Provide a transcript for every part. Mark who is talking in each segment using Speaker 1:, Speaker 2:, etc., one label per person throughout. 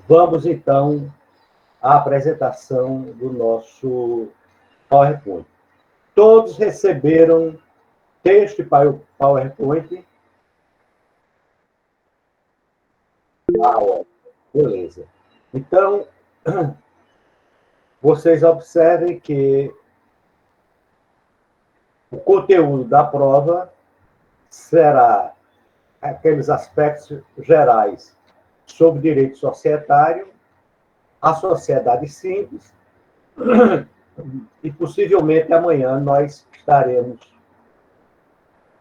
Speaker 1: Vamos, então, à apresentação do nosso PowerPoint. Todos receberam texto e PowerPoint? Beleza. Então, vocês observem que o conteúdo da prova será aqueles aspectos gerais sobre direito societário, a sociedade simples, e possivelmente amanhã nós estaremos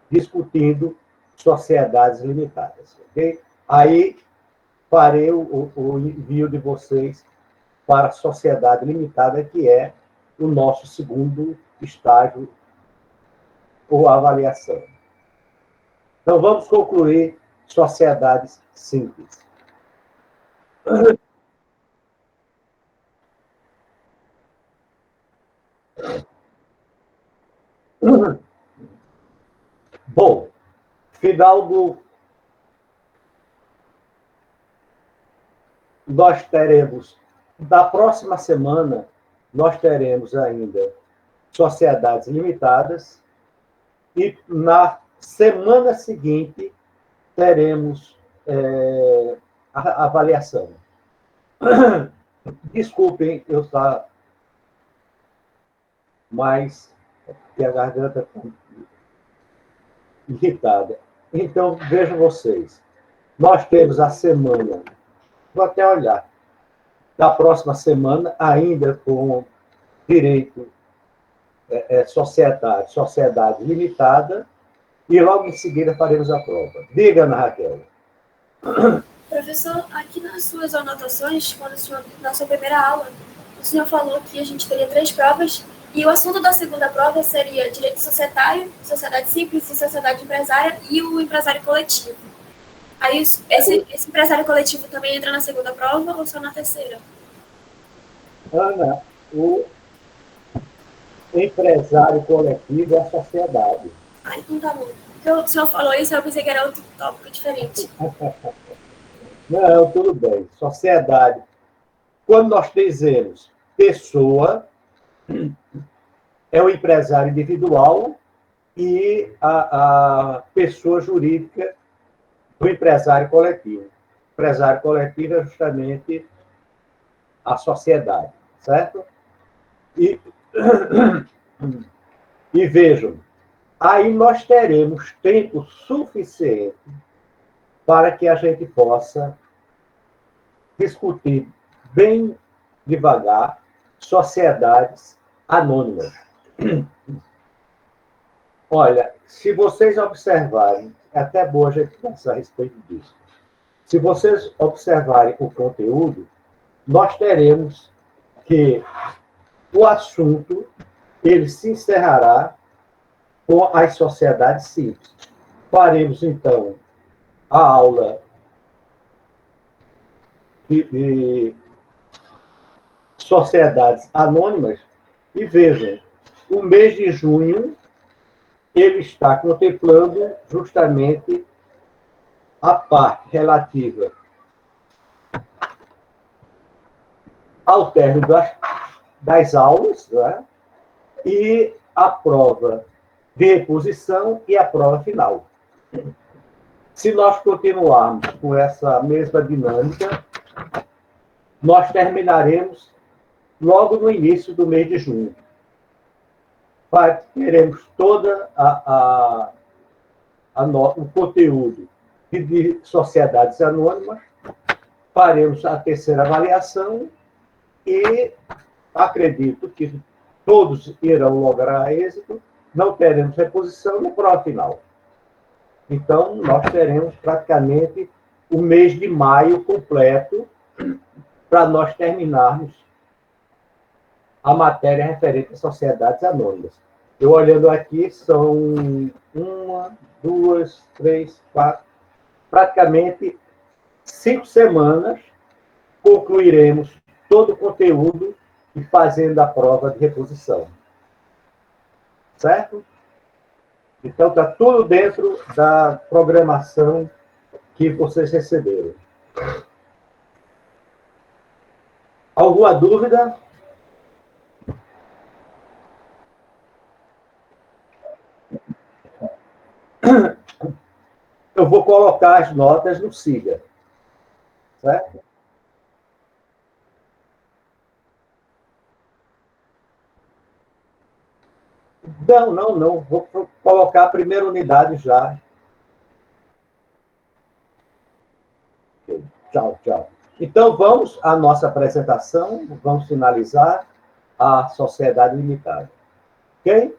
Speaker 1: discutindo sociedades limitadas. Okay? Aí farei o envio de vocês para a sociedade limitada, que é o nosso segundo estágio ou avaliação. Então, vamos concluir sociedades simples. Bom, final do... Nós teremos, da próxima semana, nós teremos ainda sociedades limitadas e na semana seguinte teremos a avaliação. Desculpem eu estar mais que a garganta está irritada. Então, vejam vocês. Nós temos a semana, vou até olhar, da próxima semana, ainda com direito sociedade limitada, e logo em seguida faremos a prova. Diga, Ana Raquel.
Speaker 2: Professor, aqui nas suas anotações, quando o senhor, na sua primeira aula, o senhor falou que a gente teria 3 provas, e o assunto da segunda prova seria direito societário, sociedade simples e sociedade empresária, e o empresário coletivo. Aí, esse empresário coletivo também entra na segunda prova ou só na terceira?
Speaker 1: Ana, o empresário coletivo é a sociedade.
Speaker 2: Ah, então tá bom. Porque o senhor falou isso, eu pensei que era outro tópico diferente.
Speaker 1: Não, tudo bem. Sociedade. Quando nós dizemos pessoa, é o empresário individual e a pessoa jurídica do empresário coletivo. O empresário coletivo é justamente a sociedade, certo? E vejam, aí nós teremos tempo suficiente para que a gente possa discutir bem devagar sociedades anônimas. Olha, se vocês observarem, é até bom a gente pensar a respeito disso. Se vocês observarem o conteúdo, nós teremos que o assunto ele se encerrará com as sociedades simples. Faremos, então, a aula de sociedades anônimas e vejam, o mês de junho ele está contemplando justamente a parte relativa ao término das aulas, né? E a prova de reposição e a prova final. Se nós continuarmos com essa mesma dinâmica, nós terminaremos logo no início do mês de junho. Teremos toda o conteúdo de sociedades anônimas, faremos a terceira avaliação e acredito que todos irão lograr êxito, não teremos reposição e prova final. Então, nós teremos praticamente o mês de maio completo para nós terminarmos a matéria referente às sociedades anônimas. Eu olhando aqui, são 1, 2, 3, 4, praticamente 5 semanas, concluiremos todo o conteúdo e fazendo a prova de reposição. Certo? Então, está tudo dentro da programação que vocês receberam. Alguma dúvida? Eu vou colocar as notas no SIGA, certo? Não. Vou colocar a primeira unidade já. Tchau. Então, vamos à nossa apresentação, vamos finalizar a sociedade limitada. Ok?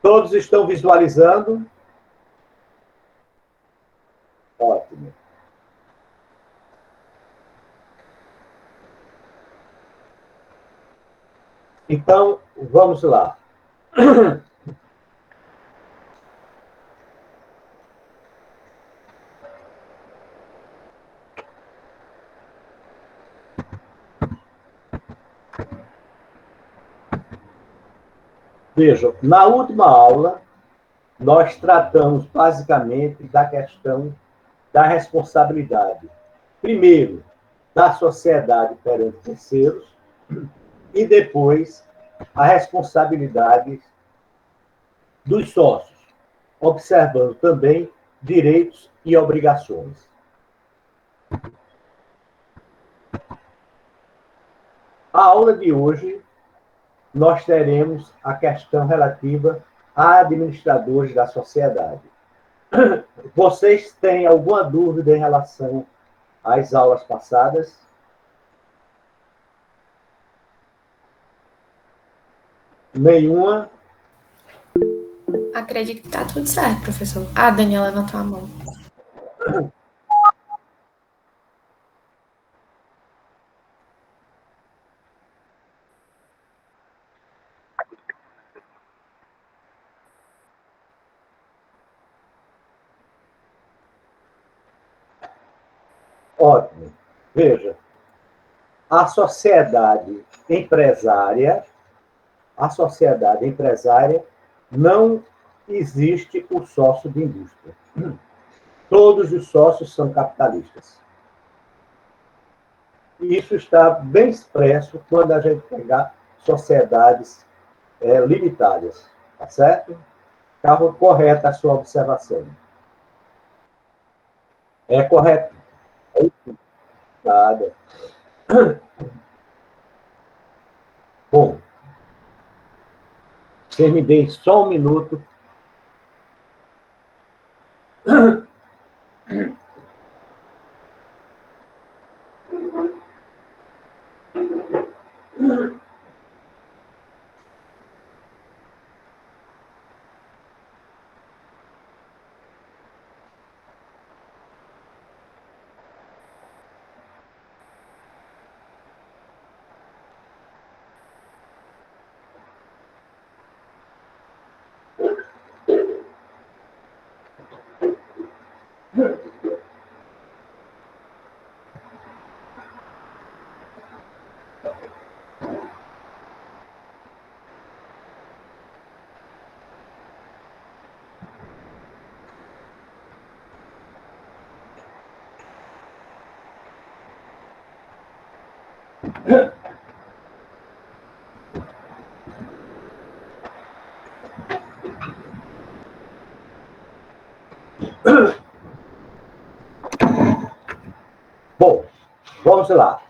Speaker 1: Todos estão visualizando? Ótimo. Então, vamos lá. Vejam, na última aula, nós tratamos basicamente da questão da responsabilidade. Primeiro, da sociedade perante terceiros, e depois a responsabilidade dos sócios, observando também direitos e obrigações. A aula de hoje, nós teremos a questão relativa a administradores da sociedade. Vocês têm alguma dúvida em relação às aulas passadas? Nenhuma?
Speaker 3: Acredito que está tudo certo, professor. A Daniela levantou a mão.
Speaker 1: Ótimo. Veja, a sociedade empresária não existe o sócio de indústria. Todos os sócios são capitalistas. Isso está bem expresso quando a gente pegar sociedades limitadas, tá certo? Está correta a sua observação. É correto. Nada. Bom, vocês me deem só um minuto. Bom, vamos lá.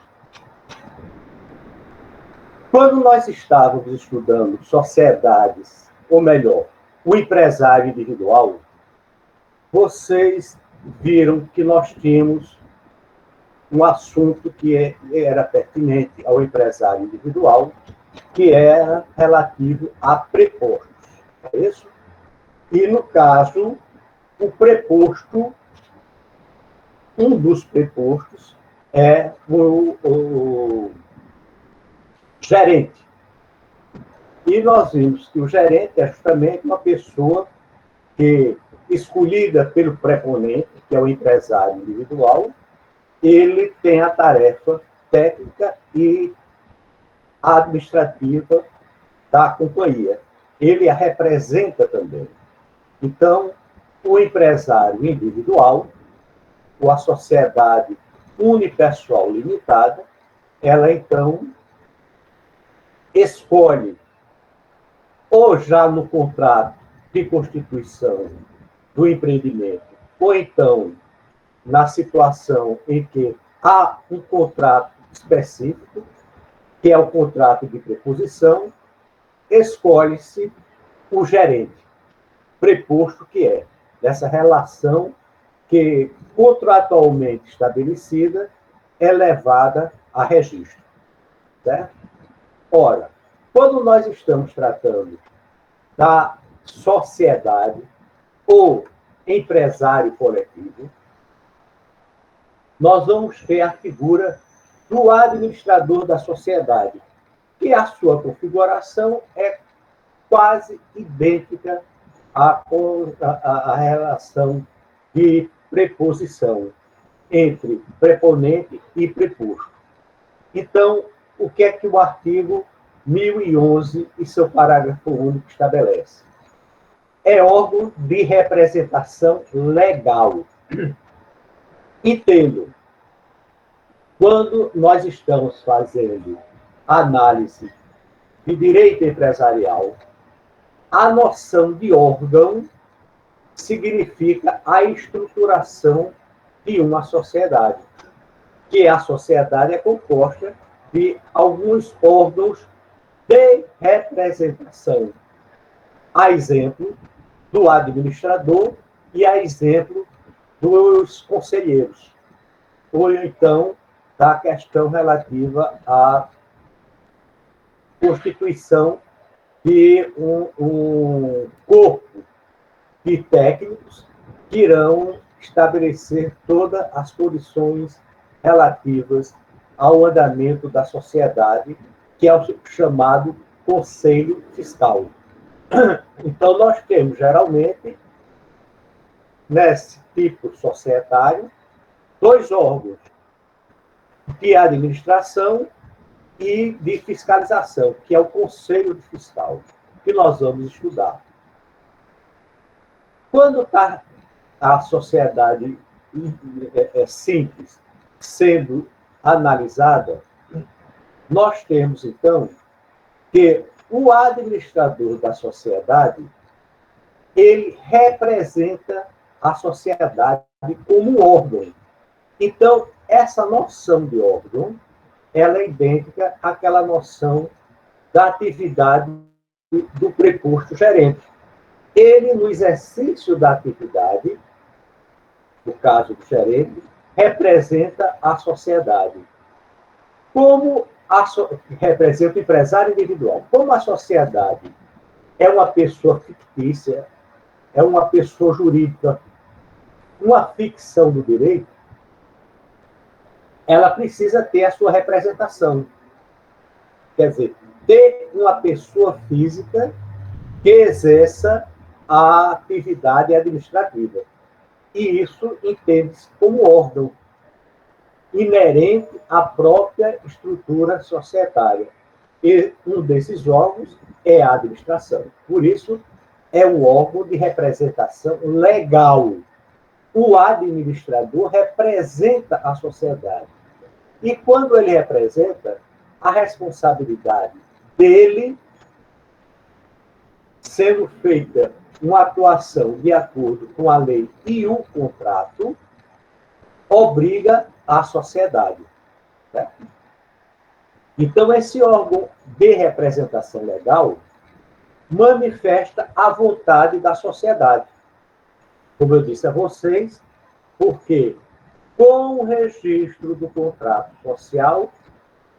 Speaker 1: Quando nós estávamos estudando sociedades, ou melhor, o empresário individual, vocês viram que nós tínhamos um assunto que era pertinente ao empresário individual, que era relativo a prepostos. É isso? E, no caso, o preposto, um dos prepostos é o gerente. E nós vimos que o gerente é justamente uma pessoa que, escolhida pelo preponente, que é o empresário individual, ele tem a tarefa técnica e administrativa da companhia. Ele a representa também. Então, o empresário individual, ou a sociedade unipessoal limitada, ela então escolhe, ou já no contrato de constituição do empreendimento, ou então na situação em que há um contrato específico, que é o contrato de preposição, escolhe-se o gerente, preposto que é, dessa relação que, contratualmente estabelecida, é levada a registro. Certo? Ora, quando nós estamos tratando da sociedade ou empresário coletivo, nós vamos ter a figura do administrador da sociedade, que a sua configuração é quase idêntica à relação de preposição entre preponente e preposto. Então, o que é que o artigo 1011 e seu parágrafo único estabelece? É órgão de representação legal. Entendo, quando nós estamos fazendo análise de direito empresarial, a noção de órgão significa a estruturação de uma sociedade, que a sociedade é composta de alguns órgãos de representação, a exemplo do administrador e a exemplo dos conselheiros, ou então da questão relativa à constituição de um corpo de técnicos que irão estabelecer todas as condições relativas ao andamento da sociedade, que é o chamado Conselho Fiscal. Então, nós temos, geralmente, nesse tipo societário, dois órgãos de administração e de fiscalização, que é o Conselho Fiscal, que nós vamos estudar. Quando está a sociedade simples sendo analisada, nós temos, então, que o administrador da sociedade, ele representa a sociedade como um órgão. Então, essa noção de órgão, ela é idêntica àquela noção da atividade do preposto gerente. Ele, no exercício da atividade, no caso do gerente, representa a sociedade. Como representa o empresário individual. Como a sociedade é uma pessoa fictícia, é uma pessoa jurídica, uma ficção do direito, ela precisa ter a sua representação. Quer dizer, ter uma pessoa física que exerça a atividade administrativa. E isso entende-se como órgão inerente à própria estrutura societária. E um desses órgãos é a administração. Por isso, é o órgão de representação legal. O administrador representa a sociedade. E quando ele representa, a responsabilidade dele, sendo feita uma atuação de acordo com a lei e o contrato, obriga a sociedade. Né? Então, esse órgão de representação legal manifesta a vontade da sociedade. Como eu disse a vocês, porque com o registro do contrato social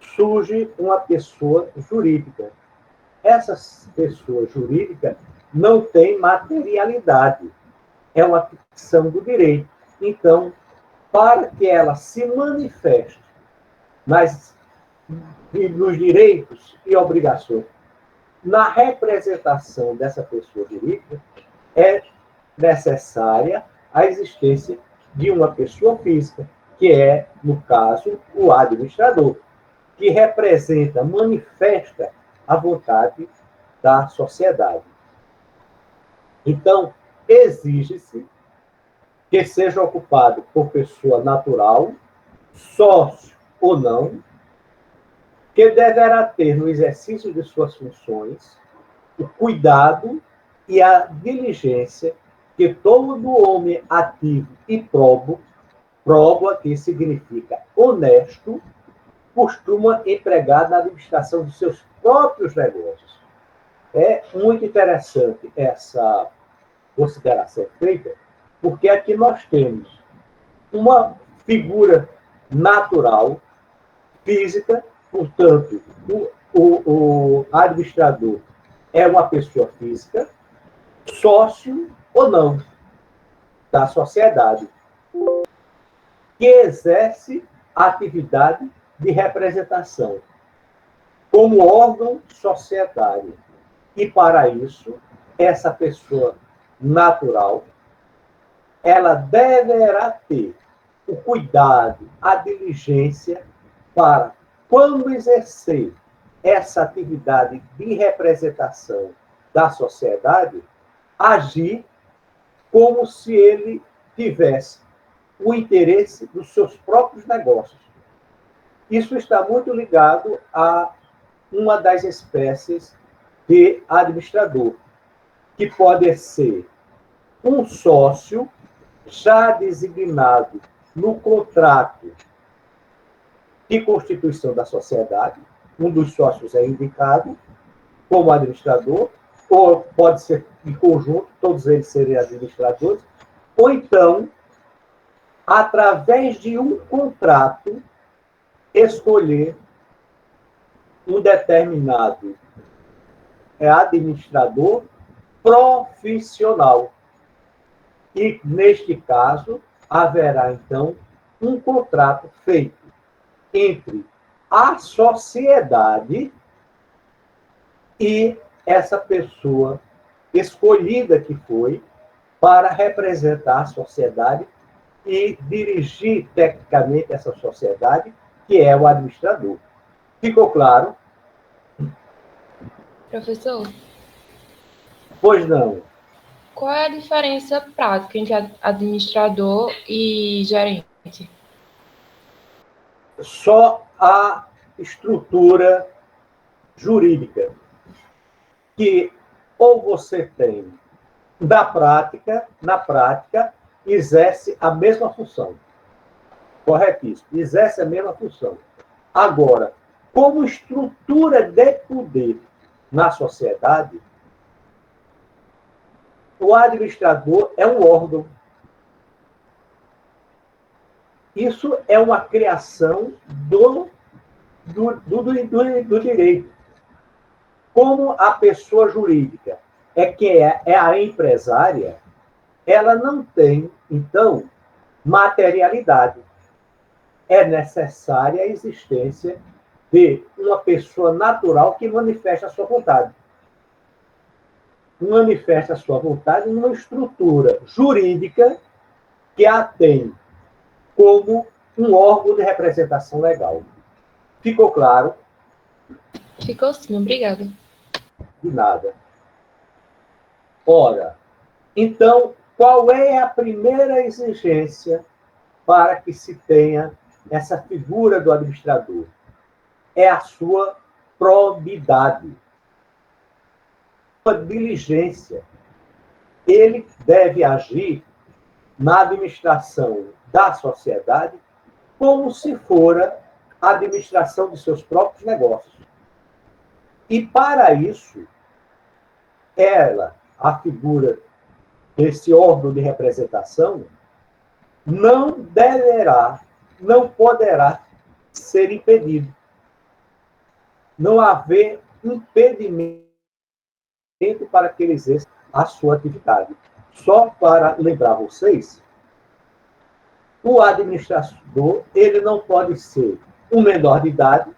Speaker 1: surge uma pessoa jurídica. Essa pessoa jurídica não tem materialidade. é uma ficção do direito. Então, para que ela se manifeste nos direitos e obrigações, na representação dessa pessoa jurídica, é necessária a existência de uma pessoa física, que é, no caso, o administrador, que representa, manifesta a vontade da sociedade. Então, exige-se que seja ocupado por pessoa natural, sócio ou não, que deverá ter no exercício de suas funções o cuidado e a diligência que todo homem ativo e probo aqui significa honesto, costuma empregar na administração de seus próprios negócios. É muito interessante essa consideração feita, porque aqui nós temos uma figura natural, física, portanto, o administrador é uma pessoa física, sócio ou não da sociedade, que exerce a atividade de representação como órgão societário. E, para isso, essa pessoa natural, ela deverá ter o cuidado, a diligência para, quando exercer essa atividade de representação da sociedade, agir como se ele tivesse o interesse dos seus próprios negócios. Isso está muito ligado a uma das espécies de administrador, que pode ser um sócio já designado no contrato de constituição da sociedade, um dos sócios é indicado como administrador, ou pode ser em conjunto, todos eles serem administradores, ou então, através de um contrato, escolher um determinado administrador profissional. E, neste caso, haverá, então, um contrato feito entre a sociedade e essa pessoa escolhida que foi para representar a sociedade e dirigir tecnicamente essa sociedade, que é o administrador. Ficou claro?
Speaker 4: Professor,
Speaker 1: Pois não.
Speaker 4: qual é a diferença prática entre administrador e gerente?
Speaker 1: Só a estrutura jurídica, que ou você tem na prática, exerce a mesma função. Corretíssimo. Exerce a mesma função. Agora, como estrutura de poder na sociedade, o administrador é um órgão. Isso é uma criação do direito. Como a pessoa jurídica é a empresária, ela não tem, então, materialidade. É necessária a existência de uma pessoa natural que manifesta a sua vontade. Manifesta a sua vontade numa estrutura jurídica que a tem como um órgão de representação legal. Ficou claro?
Speaker 4: Ficou sim, obrigada.
Speaker 1: De nada. Ora, então, qual é a primeira exigência para que se tenha essa figura do administrador? É a sua probidade, sua diligência. Ele deve agir na administração da sociedade como se fora a administração de seus próprios negócios. E, para isso, a figura desse órgão de representação, não poderá ser impedido. Não haver impedimento para que ele exerça a sua atividade. Só para lembrar vocês, o administrador ele não pode ser um menor de idade,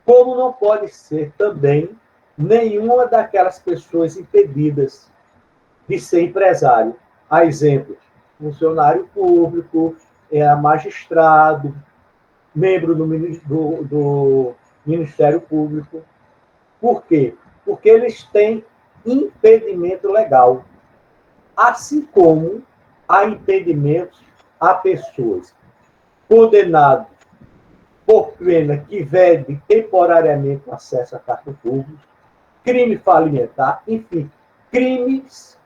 Speaker 1: como não pode ser também nenhuma daquelas pessoas impedidas de ser empresário. A exemplo, funcionário público, magistrado, membro do Ministério Público. Por quê? Porque eles têm impedimento legal, assim como há impedimentos a pessoas condenadas por pena que vede temporariamente o acesso a cargo público, crime falimentar, enfim, crimes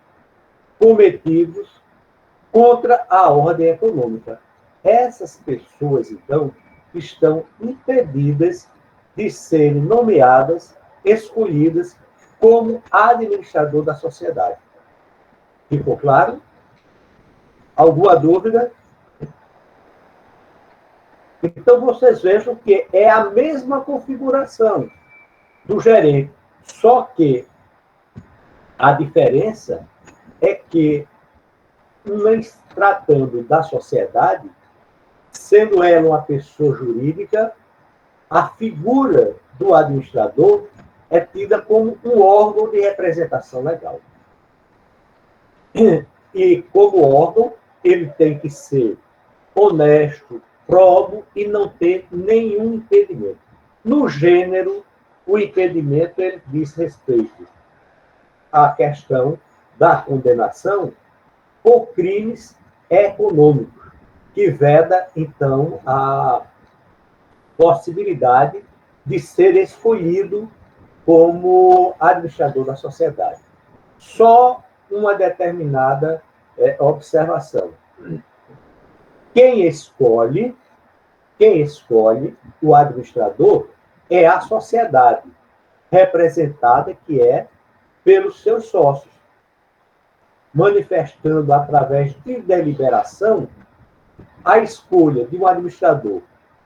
Speaker 1: cometidos contra a ordem econômica. Essas pessoas, então, estão impedidas de serem nomeadas, escolhidas como administrador da sociedade. Ficou claro? Alguma dúvida? Então, vocês vejam que é a mesma configuração do gerente, só que a diferença é que, tratando da sociedade, sendo ela uma pessoa jurídica, a figura do administrador é tida como um órgão de representação legal. E, como órgão, ele tem que ser honesto, probo e não ter nenhum impedimento. No gênero, o impedimento ele diz respeito à questão da condenação por crimes econômicos, que veda, então, a possibilidade de ser escolhido como administrador da sociedade. Só uma determinada observação. Quem escolhe o administrador é a sociedade, representada que é pelos seus sócios, manifestando através de deliberação a escolha de um administrador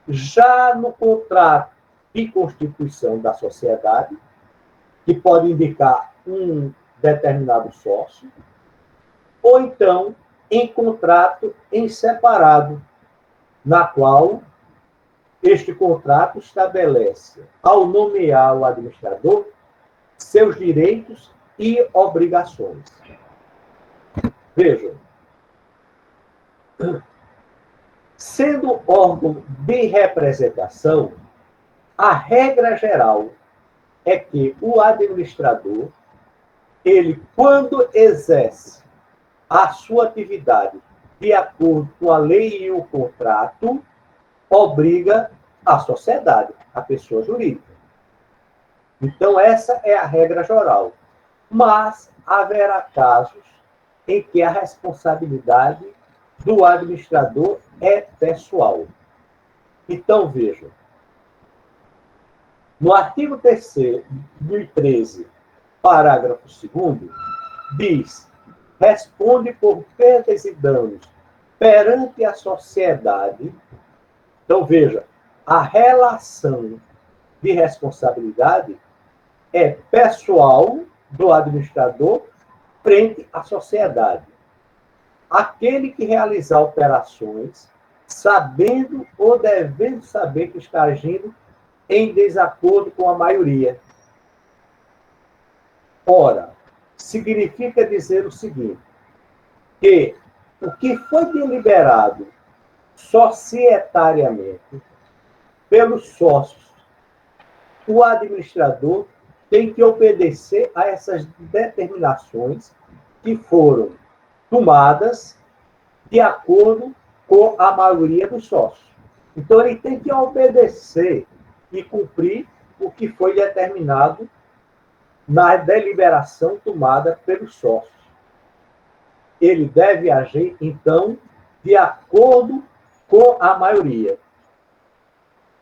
Speaker 1: já no contrato de constituição da sociedade, que pode indicar um determinado sócio, ou então em contrato em separado, na qual este contrato estabelece, ao nomear o administrador, seus direitos e obrigações. Vejam, sendo órgão de representação, a regra geral é que o administrador, ele, quando exerce a sua atividade de acordo com a lei e o contrato, obriga a sociedade, a pessoa jurídica. Então, essa é a regra geral. Mas haverá casos em que a responsabilidade do administrador é pessoal. Então, vejam. No artigo 3º, 2013, parágrafo 2º, diz: responde por perdas e danos perante a sociedade. Então, veja, a relação de responsabilidade é pessoal do administrador frente à sociedade. Aquele que realizar operações sabendo ou devendo saber que está agindo em desacordo com a maioria. Ora, significa dizer o seguinte, que o que foi deliberado societariamente pelos sócios, o administrador tem que obedecer a essas determinações que foram tomadas de acordo com a maioria dos sócios. Então, ele tem que obedecer e cumprir o que foi determinado na deliberação tomada pelos sócios. Ele deve agir, então, de acordo com a maioria.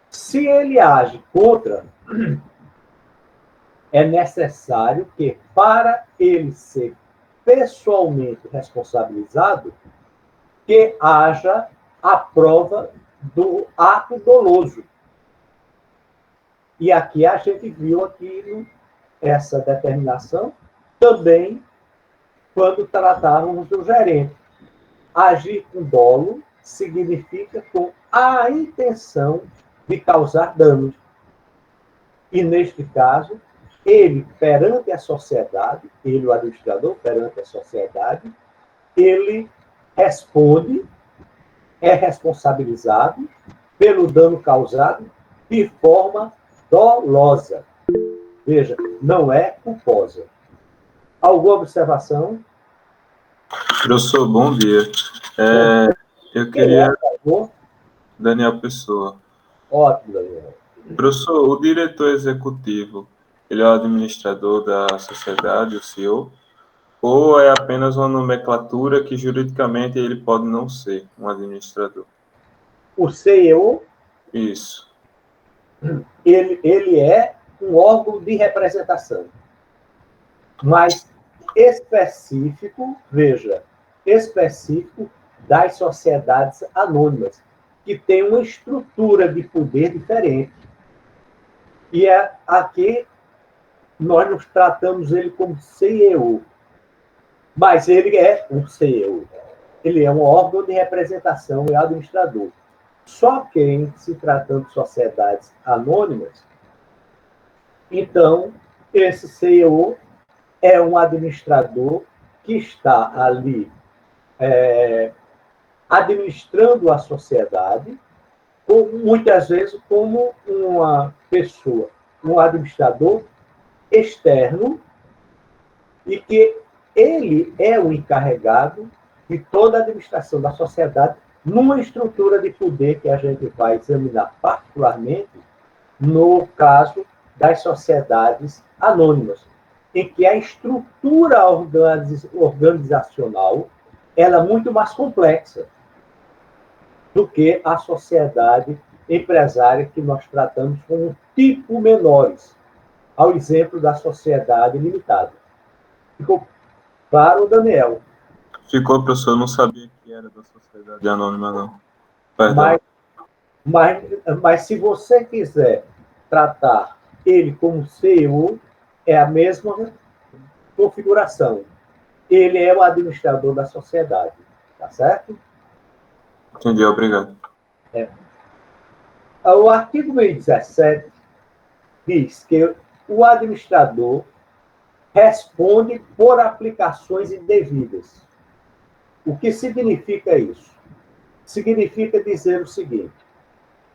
Speaker 1: Se ele age contra, é necessário que, para ele ser pessoalmente responsabilizado, que haja a prova do ato doloso. E aqui a gente viu aqui essa determinação também quando tratávamos do gerente. Agir com dolo significa com a intenção de causar danos. E, neste caso, ele, perante a sociedade, ele, o administrador, perante a sociedade, ele responde, é responsabilizado pelo dano causado de forma dolosa. Veja, não é culposa. Alguma observação?
Speaker 5: Professor, bom dia. Eu queria... Daniel Pessoa.
Speaker 1: Ótimo, Daniel.
Speaker 5: Professor, o diretor executivo, ele é o administrador da sociedade, o CEO, ou é apenas uma nomenclatura que juridicamente ele pode não ser um administrador?
Speaker 1: O CEO,
Speaker 5: Isso.
Speaker 1: ele é um órgão de representação, mas específico, veja, específico das sociedades anônimas, que tem uma estrutura de poder diferente. E aqui nós nos tratamos ele como CEO, mas ele é um CEO. Ele é um órgão de representação e administrador. Só que, em se tratando de sociedades anônimas, então, esse CEO é um administrador que está ali administrando a sociedade, muitas vezes como uma pessoa, um administrador externo, e que ele é o encarregado de toda a administração da sociedade numa estrutura de poder que a gente vai examinar particularmente no caso das sociedades anônimas, em que a estrutura organizacional ela é muito mais complexa do que a sociedade empresária que nós tratamos como tipo menores, ao exemplo da sociedade limitada. Ficou claro, Daniel?
Speaker 5: Ficou, professor, eu não sabia que era da sociedade anônima, não.
Speaker 1: Mas se você quiser tratar ele como CEO, é a mesma configuração. Ele é o administrador da sociedade, tá certo?
Speaker 5: Entendi, obrigado.
Speaker 1: O artigo 1017 diz que o administrador responde por aplicações indevidas. O que significa isso? Significa dizer o seguinte: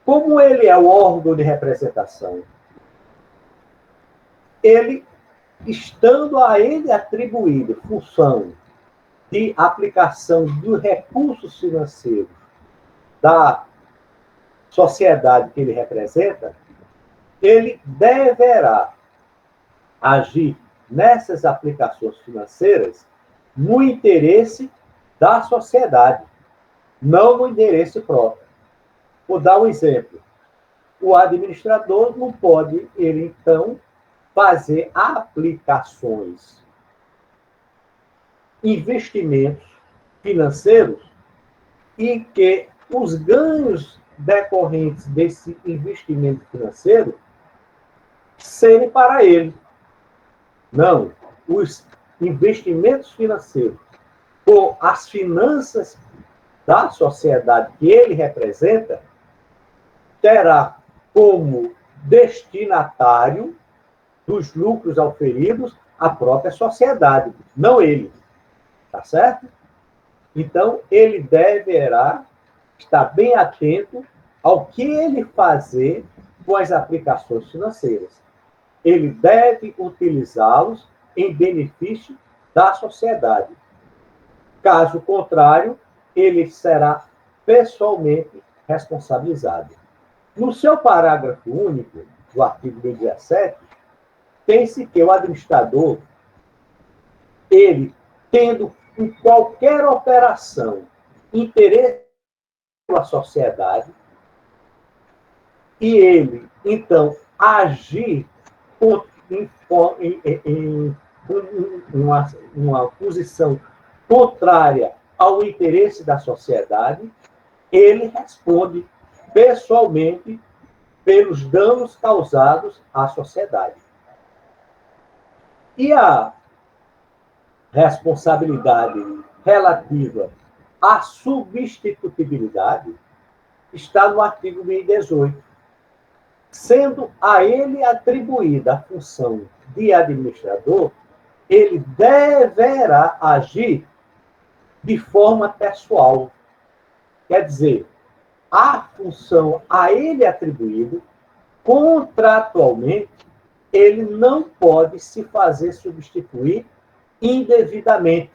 Speaker 1: como ele é o órgão de representação, ele, estando a ele atribuída função de aplicação dos recursos financeiros da sociedade que ele representa, ele deverá agir nessas aplicações financeiras no interesse da sociedade, não no interesse próprio. Vou dar um exemplo. O administrador não pode, ele então, fazer aplicações, investimentos financeiros, e que os ganhos decorrentes desse investimento financeiro serem para ele. Não. Os investimentos financeiros com as finanças da sociedade que ele representa terá como destinatário dos lucros auferidos a própria sociedade, não ele. Tá certo? Então, ele deverá estar bem atento ao que ele fazer com as aplicações financeiras. Ele deve utilizá-los em benefício da sociedade. Caso contrário, ele será pessoalmente responsabilizado. No seu parágrafo único, do artigo 17, tem-se que o administrador, ele, tendo em qualquer operação interesse pela sociedade, e ele, então, agir em uma posição contrária ao interesse da sociedade, ele responde pessoalmente pelos danos causados à sociedade. E a responsabilidade relativa à substitutibilidade está no artigo 1018, sendo a ele atribuída a função de administrador, ele deverá agir de forma pessoal. Quer dizer, a função a ele atribuída, contratualmente, ele não pode se fazer substituir indevidamente,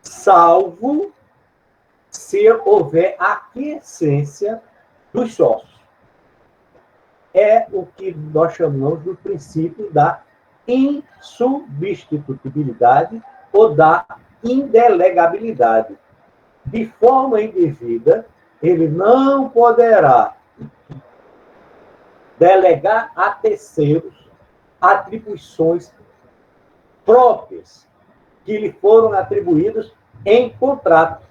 Speaker 1: salvo se houver aquiescência dos sócios. É o que nós chamamos do princípio da insubstitutibilidade ou da indelegabilidade. De forma indevida, ele não poderá delegar a terceiros atribuições próprias que lhe foram atribuídas em contrato.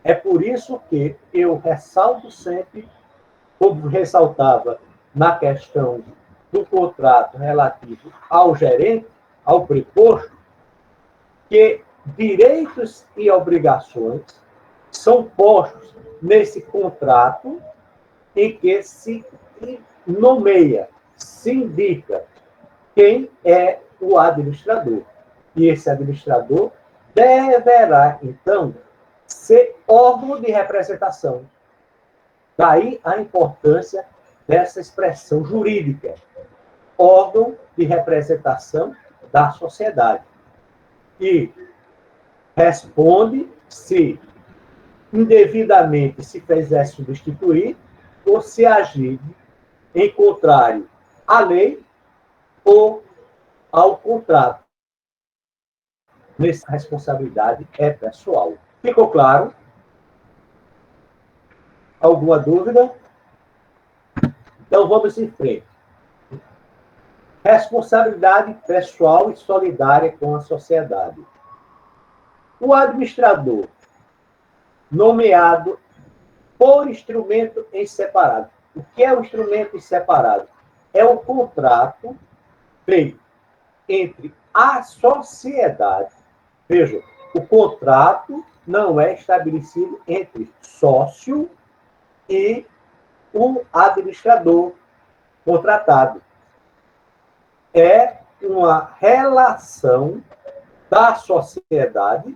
Speaker 1: É por isso que eu ressalto sempre, como ressaltava na questão do contrato relativo ao gerente, ao preposto, que direitos e obrigações são postos nesse contrato em que se nomeia, se indica quem é o administrador. E esse administrador deverá, então, ser órgão de representação. Daí a importância dessa expressão jurídica, órgão de representação da sociedade. E responde se indevidamente se fizer substituir ou se agir em contrário à lei ou ao contrato. Nessa responsabilidade é pessoal. Ficou claro? Alguma dúvida? Então vamos em frente. Responsabilidade pessoal e solidária com a sociedade. O administrador, nomeado por instrumento em separado. O que é o instrumento em separado? É o contrato feito entre a sociedade. Vejam, o contrato não é estabelecido entre sócio e o administrador contratado. É uma relação da sociedade,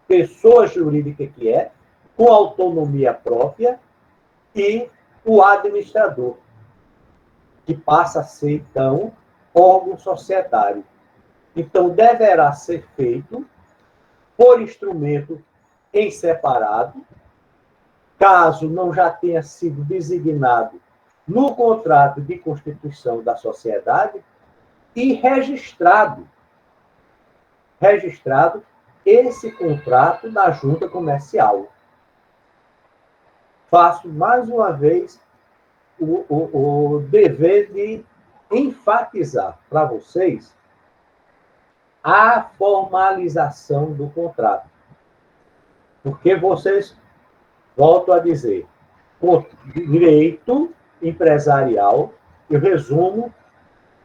Speaker 1: pessoa jurídica que é, com autonomia própria, e o administrador, que passa a ser, então, órgão societário. Então, deverá ser feito por instrumento em separado, caso não já tenha sido designado no contrato de constituição da sociedade, e registrado esse contrato na junta comercial. Faço mais uma vez o dever de enfatizar para vocês a formalização do contrato. Porque vocês, volto a dizer, o direito empresarial, eu resumo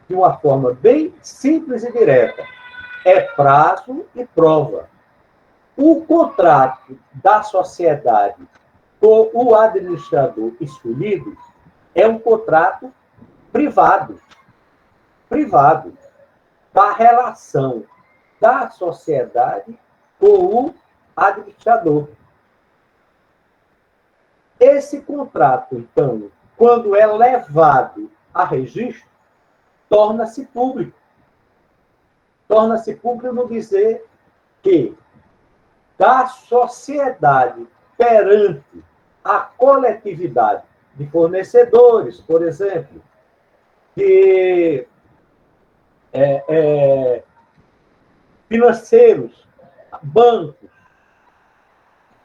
Speaker 1: de uma forma bem simples e direta, é prazo e prova. O contrato da sociedade com o administrador escolhido é um contrato privado da relação da sociedade com o administrador. Esse contrato, então, quando é levado a registro, torna-se público. Torna-se público no dizer que da sociedade perante a coletividade de fornecedores, por exemplo, de financeiros, bancos,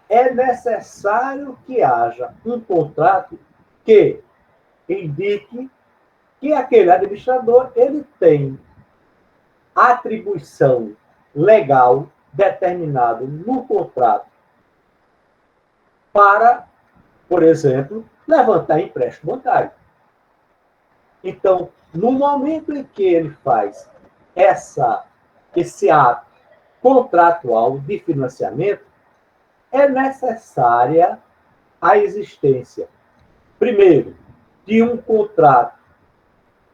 Speaker 1: é necessário que haja um contrato que indique que aquele administrador ele tem atribuição legal determinada no contrato para, por exemplo, levantar empréstimo bancário. Então, no momento em que ele faz esse ato contratual de financiamento, é necessária a existência, primeiro, de um contrato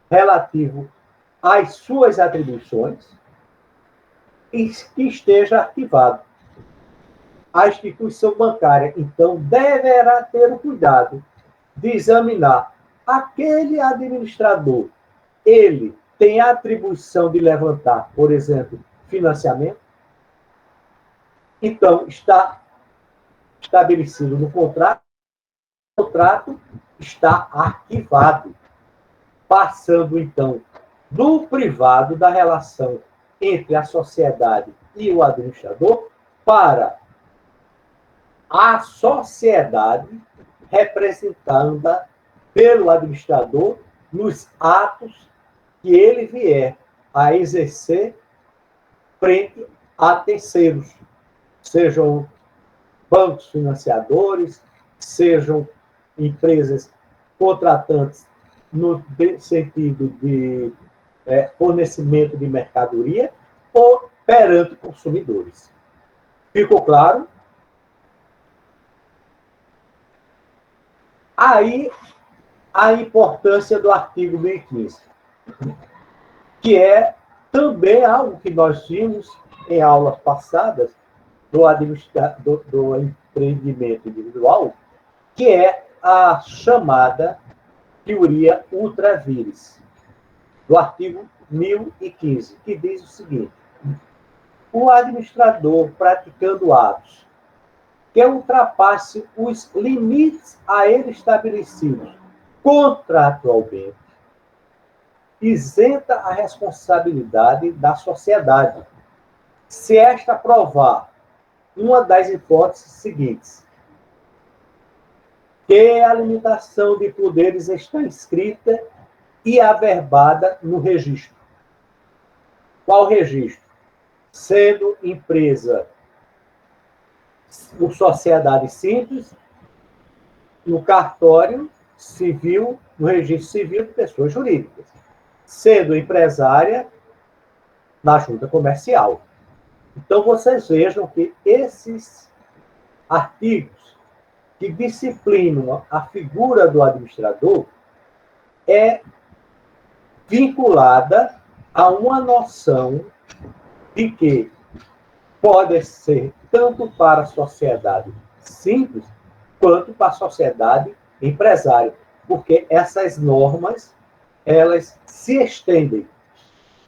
Speaker 1: relativo às suas atribuições e que esteja arquivado. A instituição bancária, então, deverá ter o cuidado de examinar aquele administrador. Ele tem a atribuição de levantar, por exemplo, financiamento. Então, está estabelecido no contrato, o contrato está arquivado, passando, então, do privado, da relação entre a sociedade e o administrador, para a sociedade representada pelo administrador nos atos que ele vier a exercer frente a terceiros, sejam bancos financiadores, sejam empresas contratantes no sentido de fornecimento de mercadoria ou perante consumidores. Ficou claro? Aí, a importância do artigo 1015, que é também algo que nós vimos em aulas passadas do empreendimento individual, que é a chamada teoria ultra vires, do artigo 1015, que diz o seguinte: o administrador praticando atos que ultrapasse os limites a ele estabelecidos contratualmente, isenta a responsabilidade da sociedade, se esta provar uma das hipóteses seguintes: que a limitação de poderes está inscrita e averbada no registro. Qual registro? Sendo empresa por sociedade simples, no cartório civil, no registro civil de pessoas jurídicas. Sendo empresária, na junta comercial. Então, vocês vejam que esses artigos que disciplinam a figura do administrador é vinculada a uma noção de que pode ser tanto para a sociedade simples quanto para a sociedade empresária, porque essas normas elas se estendem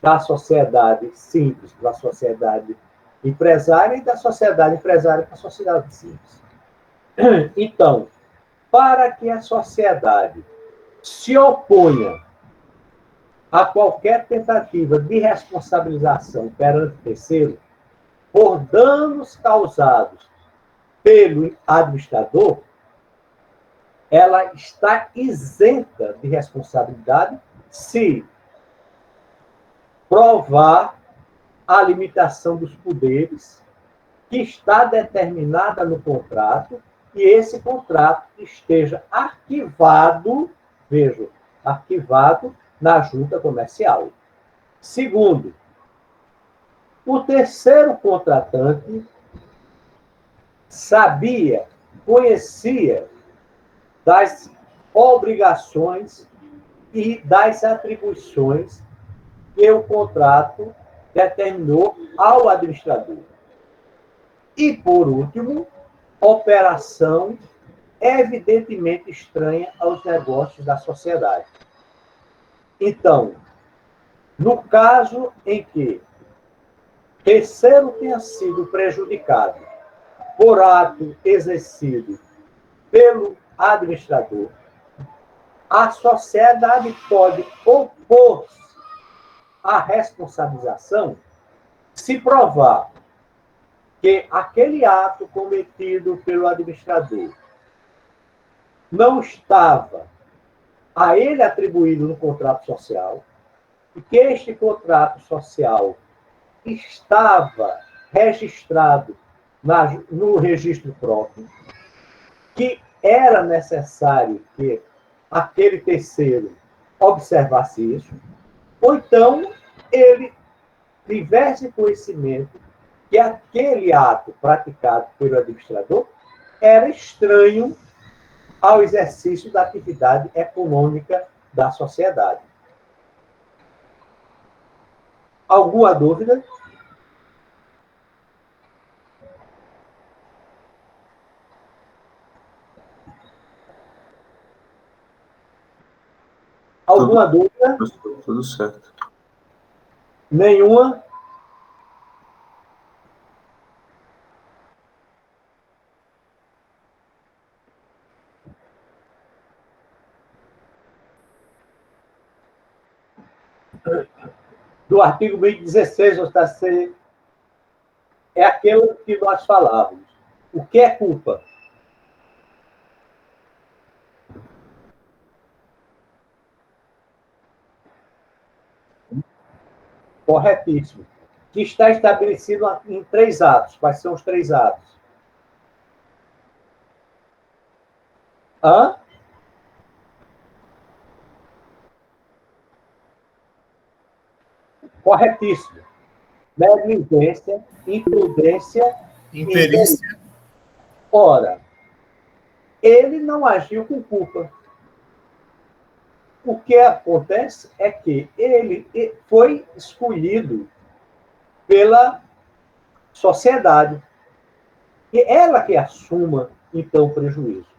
Speaker 1: da sociedade simples para a sociedade empresária e da sociedade empresária para a sociedade simples. Então, para que a sociedade se oponha a qualquer tentativa de responsabilização perante terceiro por danos causados pelo administrador, ela está isenta de responsabilidade se provar a limitação dos poderes que está determinada no contrato e esse contrato esteja arquivado, vejam, arquivado na junta comercial. Segundo, o terceiro contratante sabia, conhecia das obrigações e das atribuições que o contrato determinou ao administrador. E, por último, operação evidentemente estranha aos negócios da sociedade. Então, no caso em que terceiro tenha sido prejudicado por ato exercido pelo administrador, a sociedade pode opor-se à responsabilização se provar que aquele ato cometido pelo administrador não estava a ele atribuído no contrato social e que este contrato social estava registrado no registro próprio, que era necessário que aquele terceiro observasse isso, ou então ele tivesse conhecimento que aquele ato praticado pelo administrador era estranho ao exercício da atividade econômica da sociedade. Alguma dúvida? Alguma dúvida?
Speaker 5: Tudo certo.
Speaker 1: Nenhuma? Do artigo 1016, você é aquilo que nós falávamos. O que é culpa? Corretíssimo. Que está estabelecido em 3 atos. Quais são os 3 atos? Hã? Corretíssimo. Negligência, imprudência e imperícia. Ora, ele não agiu com culpa. O que acontece é que ele foi escolhido pela sociedade. E ela que assuma, então, o prejuízo.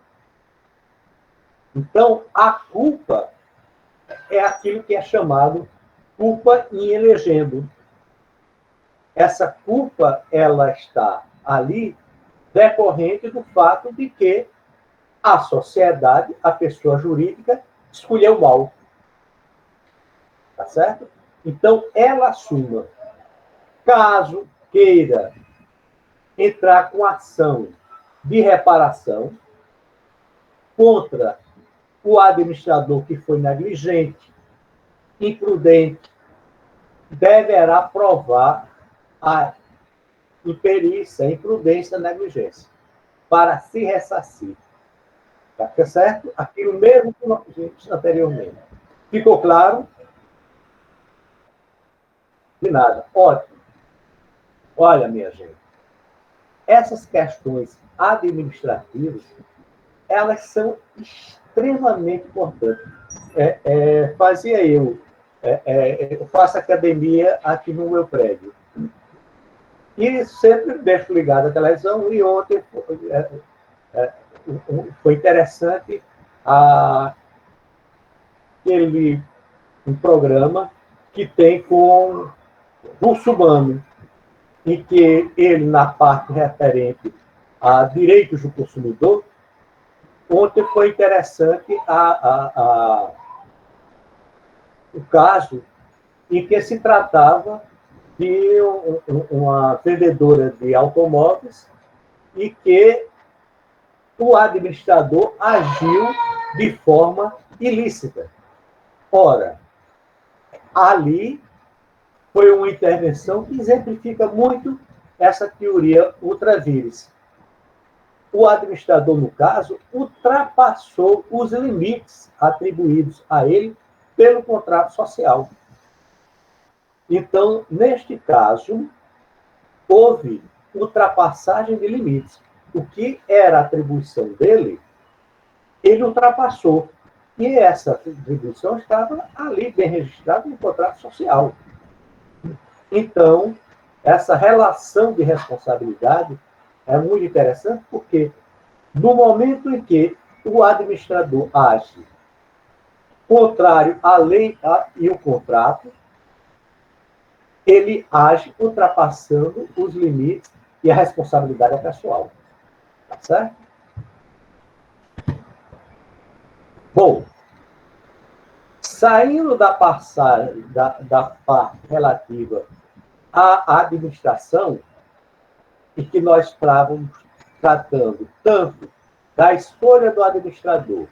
Speaker 1: Então, a culpa é aquilo que é chamado culpa in elegendo. Essa culpa, ela está ali decorrente do fato de que a sociedade, a pessoa jurídica, escolheu mal. Tá certo? Então, ela assuma. Caso queira entrar com ação de reparação contra o administrador que foi negligente, imprudente, deverá provar a imperícia, a imprudência, a negligência, para se ressarcir. Tá certo? Aquilo mesmo que nós vimos anteriormente. Ficou claro? De nada. Ótimo. Olha, minha gente, essas questões administrativas, elas são extremamente importantes. Eu faço academia aqui no meu prédio. E sempre deixo ligado a televisão, e ontem foi interessante um programa que tem com Russomano, em que ele, na parte referente a direitos do consumidor, ontem foi interessante o caso em que se tratava de uma vendedora de automóveis e que o administrador agiu de forma ilícita. Ora, ali foi uma intervenção que exemplifica muito essa teoria ultra vires. O administrador, no caso, ultrapassou os limites atribuídos a ele pelo contrato social. Então, neste caso, houve ultrapassagem de limites. O que era a atribuição dele, ele ultrapassou. E essa atribuição estava ali bem registrada no contrato social. Então, essa relação de responsabilidade é muito interessante, porque no momento em que o administrador age contrário à lei e o contrato, ele age ultrapassando os limites e a responsabilidade é pessoal. Tá certo? Bom, saindo da passagem, da parte relativa à administração, e que nós estávamos tratando tanto da escolha do administrador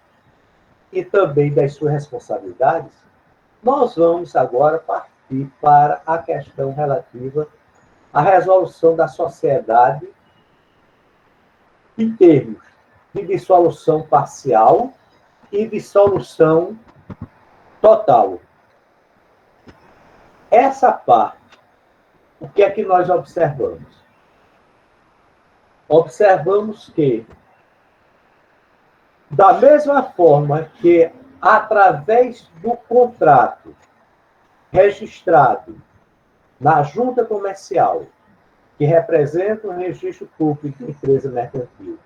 Speaker 1: e também das suas responsabilidades, nós vamos agora partir para a questão relativa à resolução da sociedade em termos de dissolução parcial e dissolução total. Essa parte, o que é que nós observamos? observamos que, da mesma forma que, através do contrato registrado na junta comercial, que representa um registro público de empresa mercantil,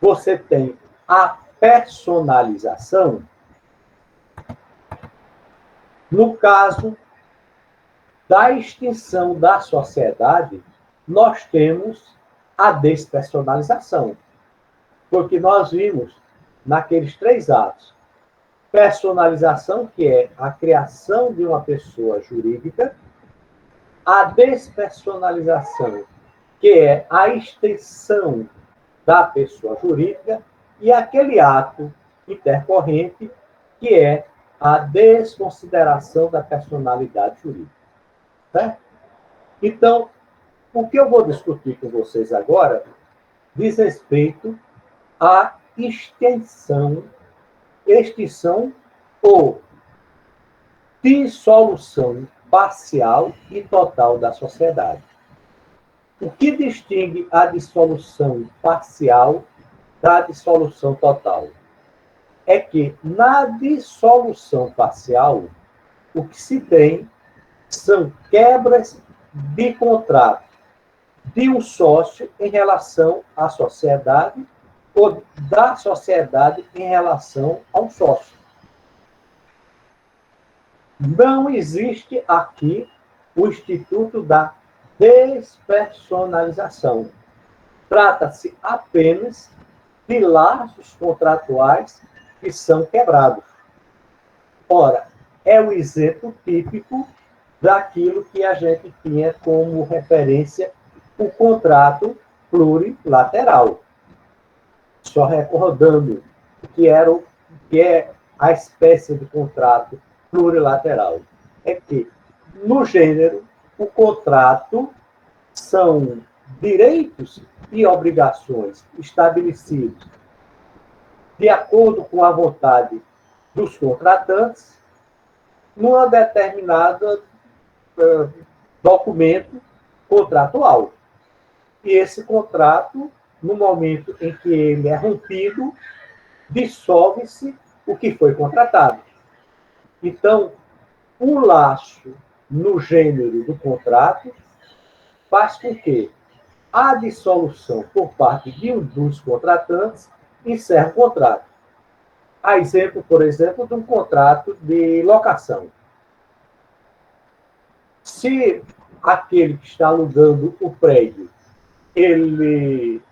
Speaker 1: você tem a personalização. No caso da extinção da sociedade, nós temos a despersonalização, porque nós vimos naqueles 3 atos: personalização, que é a criação de uma pessoa jurídica; a despersonalização, que é a extinção da pessoa jurídica; e aquele ato intercorrente, que é a desconsideração da personalidade jurídica. Certo? Então, o que eu vou discutir com vocês agora diz respeito à extinção ou dissolução parcial e total da sociedade. O que distingue a dissolução parcial da dissolução total? É que, na dissolução parcial, o que se tem são quebras de contrato de um sócio em relação à sociedade ou da sociedade em relação ao sócio. Não existe aqui o instituto da despersonalização. Trata-se apenas de laços contratuais que são quebrados. Ora, é o exemplo típico daquilo que a gente tinha como referência o contrato plurilateral. Só recordando que é a espécie de contrato plurilateral. É que, no gênero, o contrato são direitos e obrigações estabelecidos de acordo com a vontade dos contratantes numa determinada documento contratual. E esse contrato, no momento em que ele é rompido, dissolve-se o que foi contratado. Então, o laço no gênero do contrato faz com que a dissolução por parte de um dos contratantes encerre o contrato. A exemplo, por exemplo, de um contrato de locação. Se aquele que está alugando o prédio, ele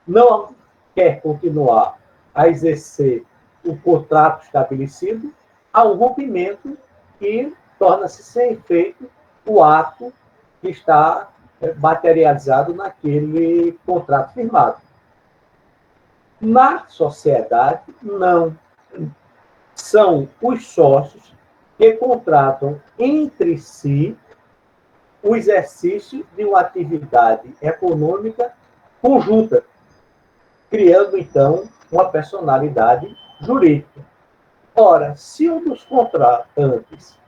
Speaker 1: não quer continuar a exercer o contrato estabelecido, há um rompimento e torna-se sem efeito o ato que está materializado naquele contrato firmado. Na sociedade, não. São os sócios que contratam entre si o exercício de uma atividade econômica conjunta, criando, então, uma personalidade jurídica. Ora, se um dos contratantes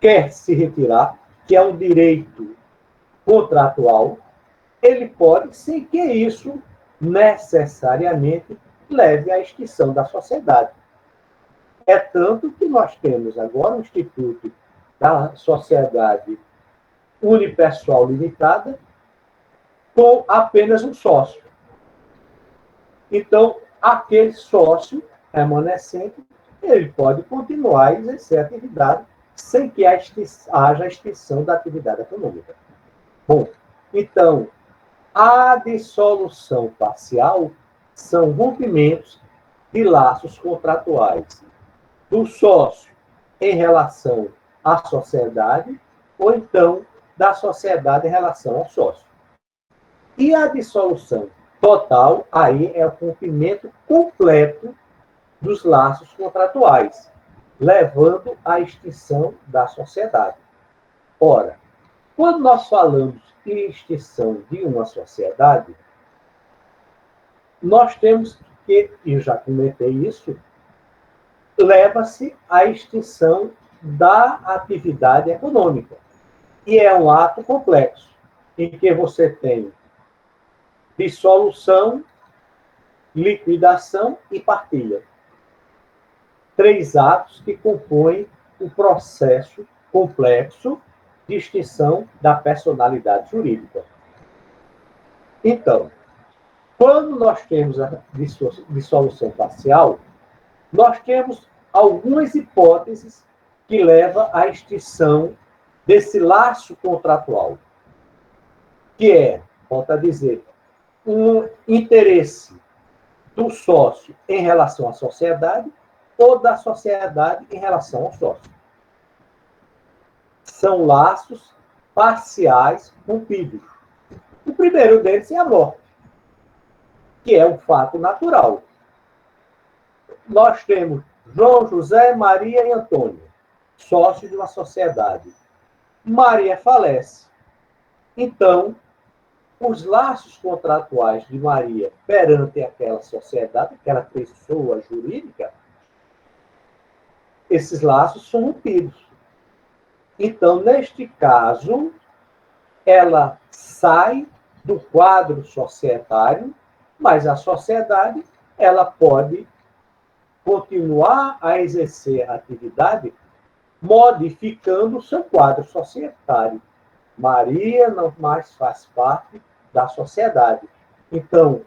Speaker 1: quer se retirar, que é um direito contratual, ele pode, sem que isso necessariamente leve à extinção da sociedade. É tanto que nós temos agora o Instituto da Sociedade Unipessoal Limitada com apenas um sócio. Então, aquele sócio remanescente, ele pode continuar a exercer a atividade sem que haja extinção da atividade econômica. Bom, então, a dissolução parcial são rompimentos de laços contratuais do sócio em relação à sociedade ou então da sociedade em relação ao sócio. E a dissolução total, aí é o rompimento completo dos laços contratuais, levando à extinção da sociedade. Ora, quando nós falamos de extinção de uma sociedade, nós temos que, e já comentei isso, leva-se à extinção da atividade econômica. E é um ato complexo, em que você tem dissolução, liquidação e partilha. 3 atos que compõem o processo complexo de extinção da personalidade jurídica. Então, quando nós temos a dissolução parcial, nós temos algumas hipóteses que levam à extinção desse laço contratual, que é, volto a dizer, um interesse do sócio em relação à sociedade ou da sociedade em relação ao sócio. São laços parciais rompidos. O primeiro deles é a morte, que é um fato natural. Nós temos João, José, Maria e Antônio, sócios de uma sociedade. Maria falece. Então, os laços contratuais de Maria perante aquela sociedade, aquela pessoa jurídica, esses laços são rompidos. Então, neste caso, ela sai do quadro societário, mas a sociedade ela pode continuar a exercer a atividade modificando o seu quadro societário. Maria não mais faz parte da sociedade. Então,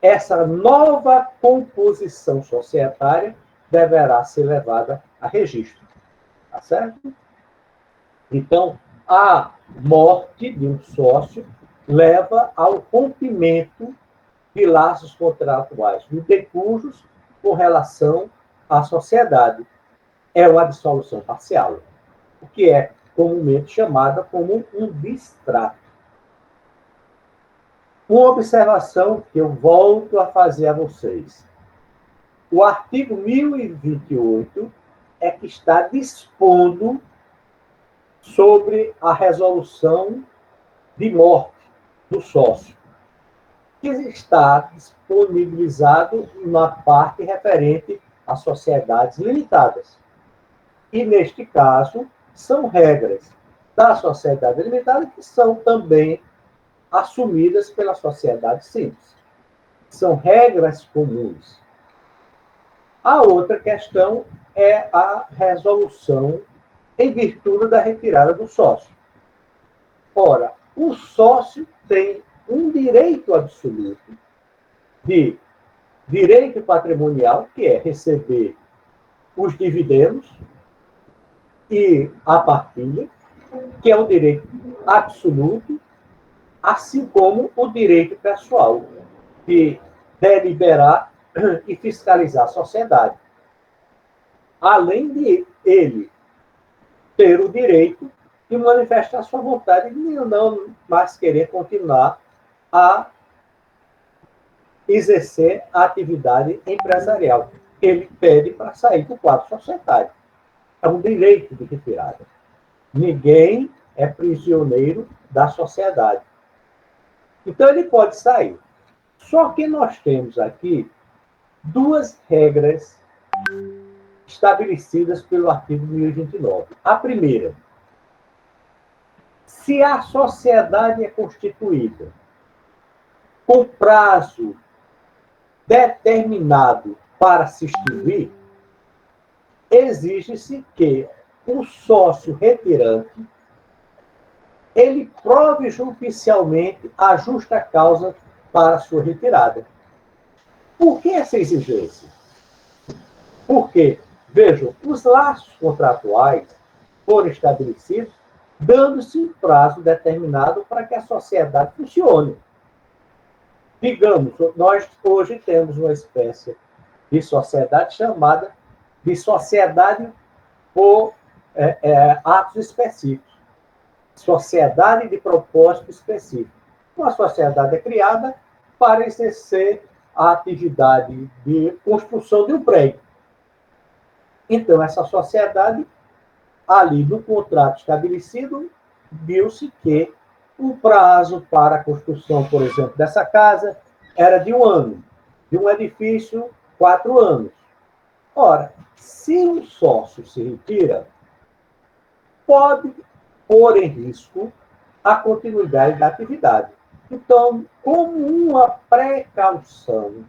Speaker 1: essa nova composição societária deverá ser levada a registro. Tá certo? Então, a morte de um sócio leva ao rompimento de laços contratuais intercujos com relação à sociedade. É uma dissolução parcial, o que é comumente chamada como um distrato. Uma observação que eu volto a fazer a vocês. O artigo 1028 é que está dispondo sobre a resolução de morte do sócio, que está disponibilizado na parte referente a sociedades limitadas. E, neste caso, são regras da sociedade limitada que são também assumidas pela sociedade simples. São regras comuns. A outra questão é a resolução em virtude da retirada do sócio. Ora, o sócio tem um direito absoluto de direito patrimonial, que é receber os dividendos e a partilha, que é um direito absoluto, assim como o direito pessoal, de deliberar e fiscalizar a sociedade. Além de ele ter o direito de manifestar sua vontade de não mais querer continuar a exercer a atividade empresarial. Ele pede para sair do quadro societário. É um direito de retirada. Ninguém é prisioneiro da sociedade. Então, ele pode sair. Só que nós temos aqui 2 regras estabelecidas pelo artigo 1029. A primeira, se a sociedade é constituída com prazo determinado para se extinguir, exige-se que o sócio retirante ele prove judicialmente a justa causa para a sua retirada. Por que essa exigência? Porque, vejam, os laços contratuais foram estabelecidos dando-se um prazo determinado para que a sociedade funcione. Digamos, nós hoje temos uma espécie de sociedade chamada de sociedade por atos específicos. Sociedade de propósito específico. Uma sociedade é criada para exercer a atividade de construção de um prédio. Então, essa sociedade, ali no contrato estabelecido, viu-se que o prazo para a construção, por exemplo, dessa casa era de 1 ano, de um edifício, 4 anos. Ora, se um sócio se retira, pode pôr em risco a continuidade da atividade. Então, como uma precaução,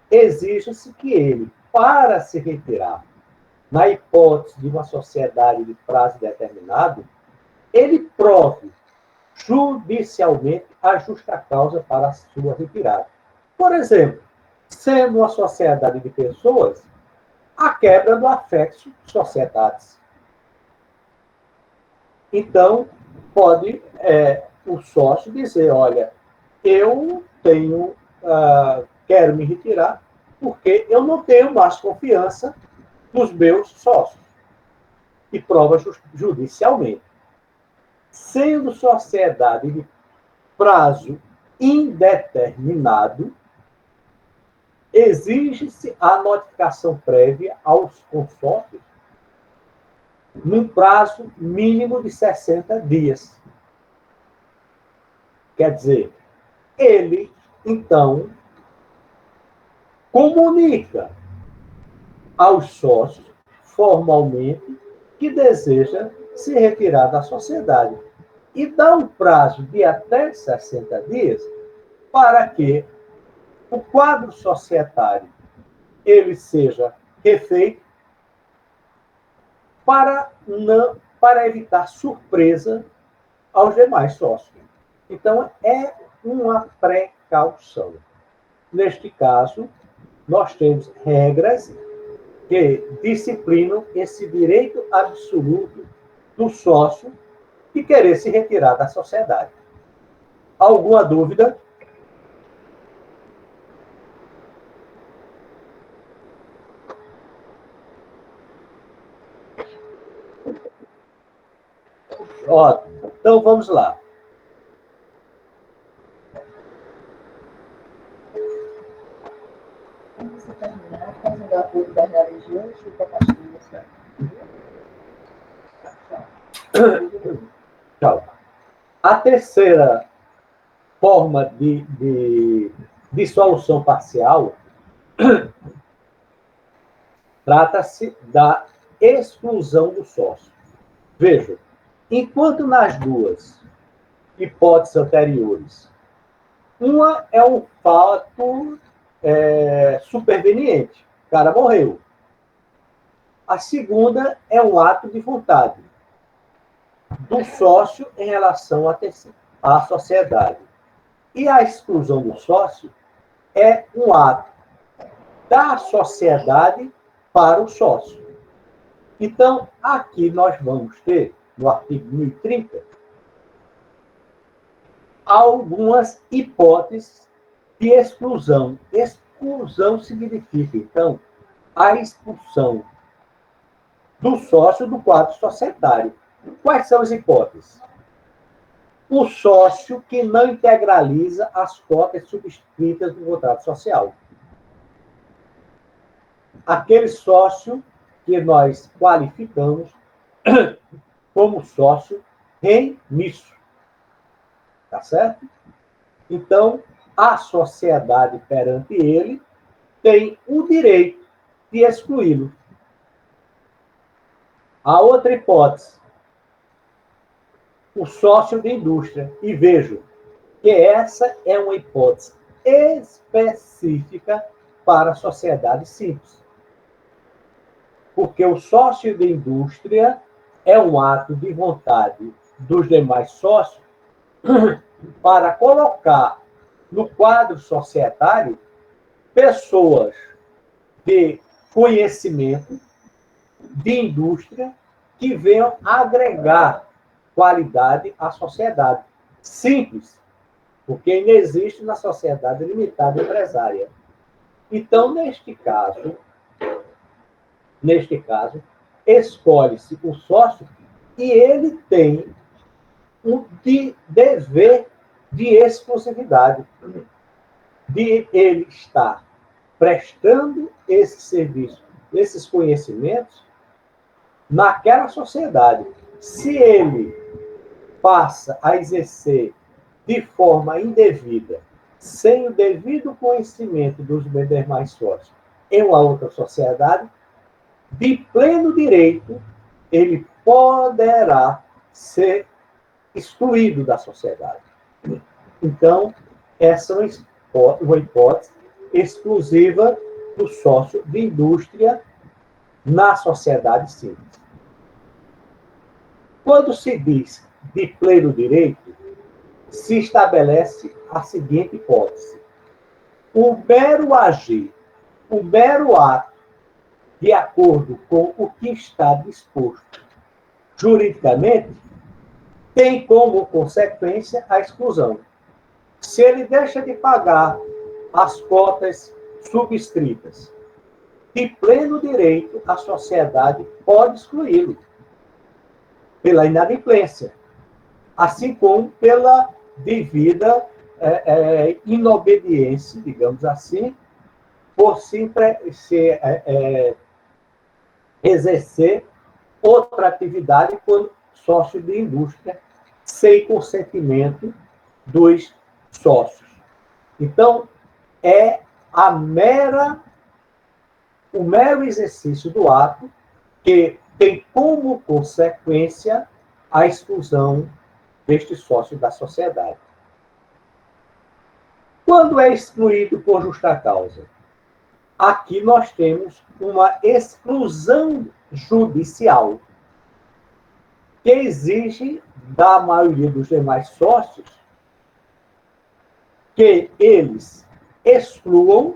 Speaker 1: exige-se que ele, para se retirar, na hipótese de uma sociedade de prazo determinado, ele prove judicialmente a justa causa para a sua retirada. Por exemplo, sendo uma sociedade de pessoas, a quebra do affectio societatis. Então, pode o sócio dizer, olha, eu quero me retirar porque eu não tenho mais confiança nos meus sócios. E prova judicialmente. Sendo sociedade de prazo indeterminado, exige-se a notificação prévia aos consórcios num prazo mínimo de 60 dias. Quer dizer, ele, então, comunica aos sócios, formalmente, que deseja se retirar da sociedade e dá um prazo de até 60 dias para que o quadro societário ele seja refeito para evitar surpresa aos demais sócios. Então, é uma precaução. Neste caso, nós temos regras que disciplinam esse direito absoluto do sócio de querer se retirar da sociedade. Alguma dúvida? Ótimo. Então, vamos lá.
Speaker 6: Você terminar, fazendo a acordo das religiões e da Castilha.
Speaker 1: Tchau. A terceira forma de dissolução parcial trata-se da exclusão do sócio. Veja, enquanto nas duas hipóteses anteriores, uma é um fato superveniente, o cara morreu. A segunda é um ato de vontade do sócio em relação à sociedade. E a exclusão do sócio é um ato da sociedade para o sócio. Então, aqui nós vamos ter, no artigo 1030, algumas hipóteses de exclusão. Exclusão significa, então, a expulsão do sócio do quadro societário. Quais são as hipóteses? O sócio que não integraliza as cotas subscritas do contrato social. Aquele sócio que nós qualificamos como sócio remisso. Tá certo? Então, a sociedade perante ele tem o direito de excluí-lo. A outra hipótese, o sócio de indústria. E vejo que essa é uma hipótese específica para a sociedade simples. Porque o sócio de indústria é um ato de vontade dos demais sócios para colocar no quadro societário pessoas de conhecimento, de indústria, que venham agregar qualidade à sociedade. Simples, porque ainda existe na sociedade limitada empresária. Então, neste caso, escolhe-se o sócio e ele tem um dever de exclusividade, de ele estar prestando esse serviço, esses conhecimentos naquela sociedade. Se ele passa a exercer de forma indevida, sem o devido conhecimento dos demais sócios em uma outra sociedade, de pleno direito, ele poderá ser excluído da sociedade. Então, essa é uma hipótese exclusiva do sócio de indústria na sociedade simples. Quando se diz de pleno direito, se estabelece a seguinte hipótese: o mero agir, o mero ato, de acordo com o que está disposto juridicamente, tem como consequência a exclusão. Se ele deixa de pagar as cotas subscritas, de pleno direito, a sociedade pode excluí-lo pela inadimplência, assim como pela devida inobediência, digamos assim, por se exercer outra atividade por sócio de indústria, sem consentimento dos sócios. Então, é o mero exercício do ato que tem como consequência a exclusão deste sócio da sociedade. Quando é excluído por justa causa? Aqui nós temos uma exclusão judicial que exige da maioria dos demais sócios que eles excluam,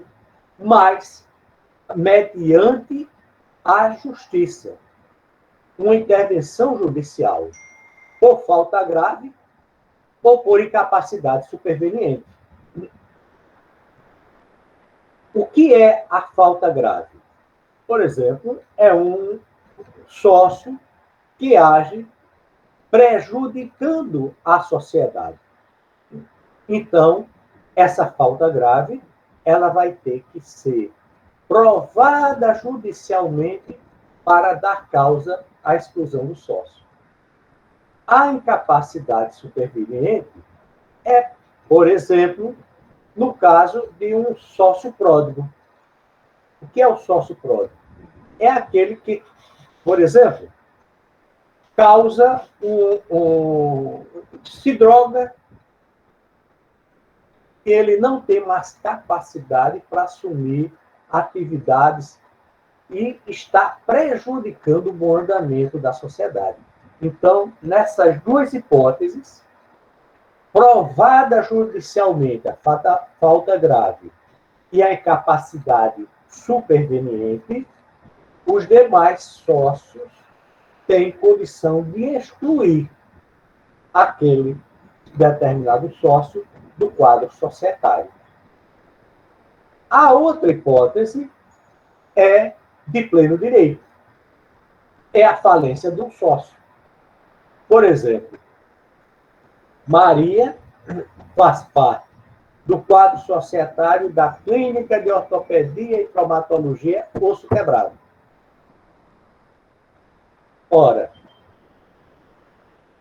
Speaker 1: mas mediante a justiça, uma intervenção judicial, por falta grave ou por incapacidade superveniente. O que é a falta grave? Por exemplo, é um sócio que age prejudicando a sociedade. Então, essa falta grave, ela vai ter que ser provada judicialmente para dar causa à exclusão do sócio. A incapacidade superveniente é, por exemplo, no caso de um sócio pródigo. O que é o sócio pródigo? É aquele que, por exemplo, causa se droga, ele não tem mais capacidade para assumir atividades e está prejudicando o bom andamento da sociedade. Então, nessas duas hipóteses, provada judicialmente a falta grave e a incapacidade superveniente, os demais sócios têm condição de excluir aquele determinado sócio do quadro societário. A outra hipótese é de pleno direito. É a falência de um sócio. Por exemplo, Maria faz parte do quadro societário da Clínica de Ortopedia e Traumatologia Osso Quebrado. Ora,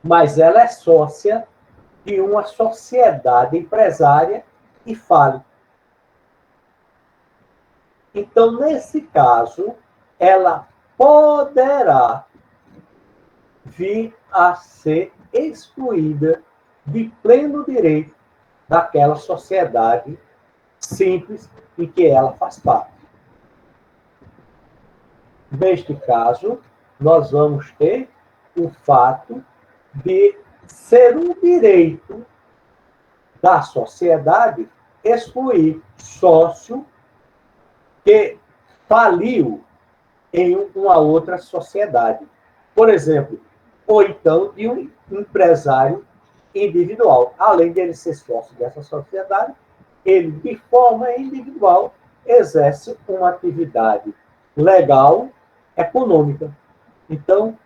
Speaker 1: mas ela é sócia de uma sociedade empresária e fale. Então, nesse caso, ela poderá vir a ser excluída de pleno direito daquela sociedade simples em que ela faz parte. Neste caso, nós vamos ter o fato de ser um direito da sociedade excluir sócio que faliu em uma outra sociedade. Por exemplo, ou então de um empresário individual. Além de ele ser sócio dessa sociedade, ele, de forma individual, exerce uma atividade legal, econômica. Então,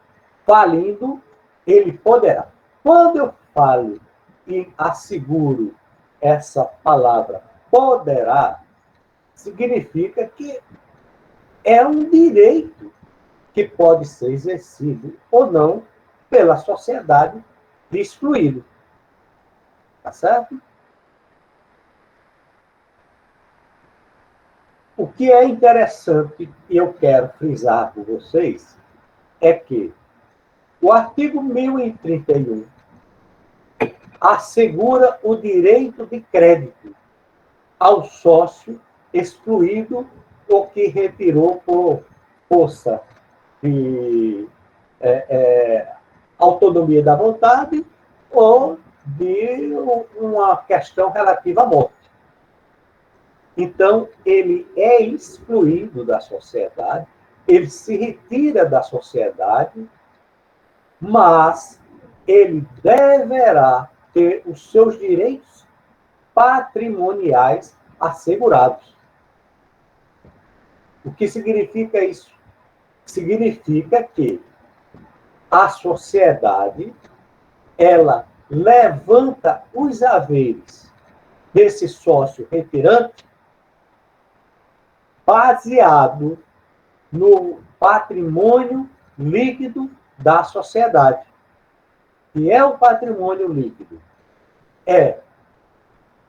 Speaker 1: falindo, ele poderá. Quando eu falo e asseguro essa palavra poderá, significa que é um direito que pode ser exercido ou não pela sociedade de excluído. Tá certo? O que é interessante e eu quero frisar por vocês é que o artigo 1031 assegura o direito de crédito ao sócio excluído ou que retirou por força de autonomia da vontade ou de uma questão relativa à morte. Então, ele é excluído da sociedade, ele se retira da sociedade, mas ele deverá ter os seus direitos patrimoniais assegurados. O que significa isso? Significa que a sociedade, ela levanta os haveres desse sócio retirante baseado no patrimônio líquido da sociedade. E é o patrimônio líquido? É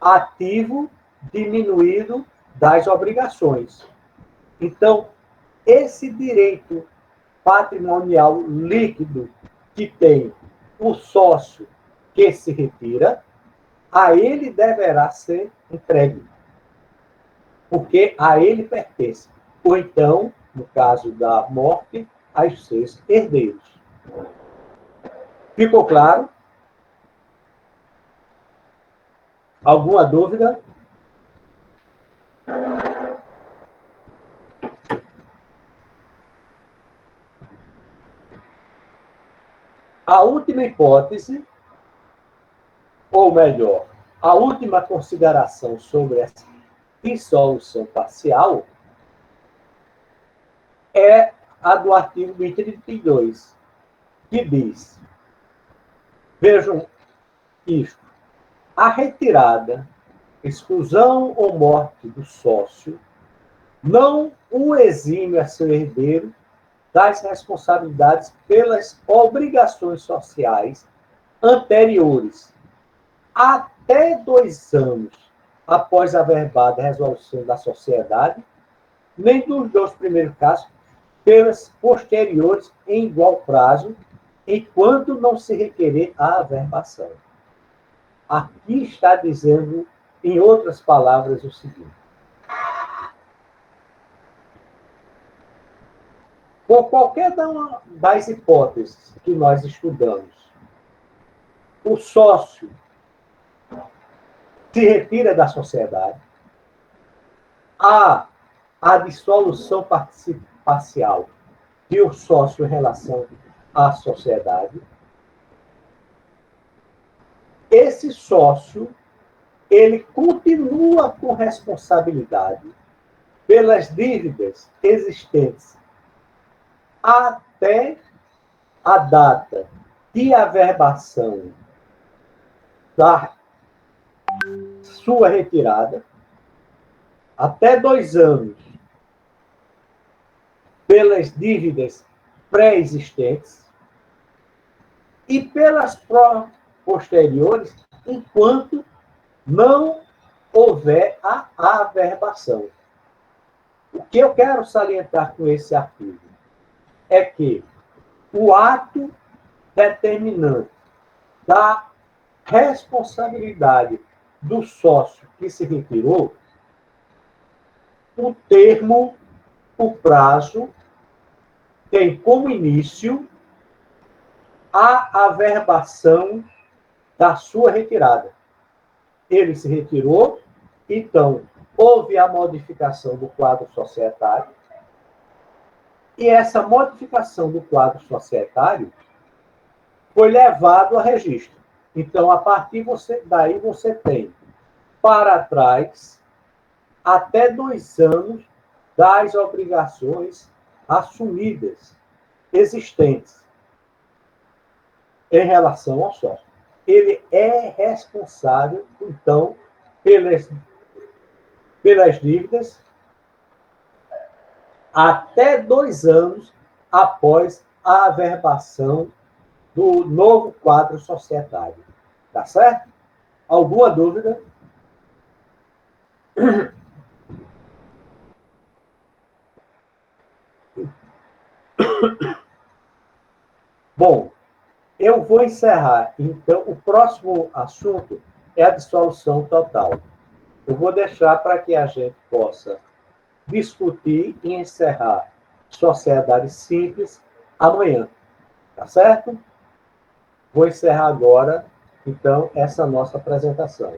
Speaker 1: ativo diminuído das obrigações. Então, esse direito patrimonial líquido que tem o sócio que se retira, a ele deverá ser entregue, porque a ele pertence. Ou então, no caso da morte, aos seus herdeiros. Ficou claro? Alguma dúvida? A última hipótese, ou melhor, a última consideração sobre essa dissolução parcial é a do artigo 1032, que diz, vejam isto, a retirada, exclusão ou morte do sócio não o exime a seu herdeiro das responsabilidades pelas obrigações sociais anteriores, até 2 anos após a verbada resolução da sociedade, nem dos 2 primeiros casos, pelas posteriores em igual prazo, enquanto não se requerer a averbação. Aqui está dizendo, em outras palavras, o seguinte. Por qualquer das hipóteses que nós estudamos, o sócio se retira da sociedade, há a dissolução parcial de o sócio em relação à sociedade. Esse sócio, ele continua com responsabilidade pelas dívidas existentes até a data de averbação da sua retirada, até 2 anos pelas dívidas pré-existentes e pelas posteriores, enquanto não houver a averbação. O que eu quero salientar com esse artigo é que o ato determinante da responsabilidade do sócio que se retirou, o termo, o prazo, tem como início a averbação da sua retirada. Ele se retirou, então houve a modificação do quadro societário, e essa modificação do quadro societário foi levado a registro. Então, a partir daí, você tem para trás até 2 anos das obrigações assumidas, existentes, em relação ao sócio. Ele é responsável, então, pelas dívidas até 2 anos após a averbação do novo quadro societário. Tá certo? Alguma dúvida? Bom, Eu vou encerrar. Então, o próximo assunto é a dissolução total. Eu vou deixar para que a gente possa discutir e encerrar sociedade simples amanhã. Tá certo? Vou encerrar agora, então, essa nossa apresentação.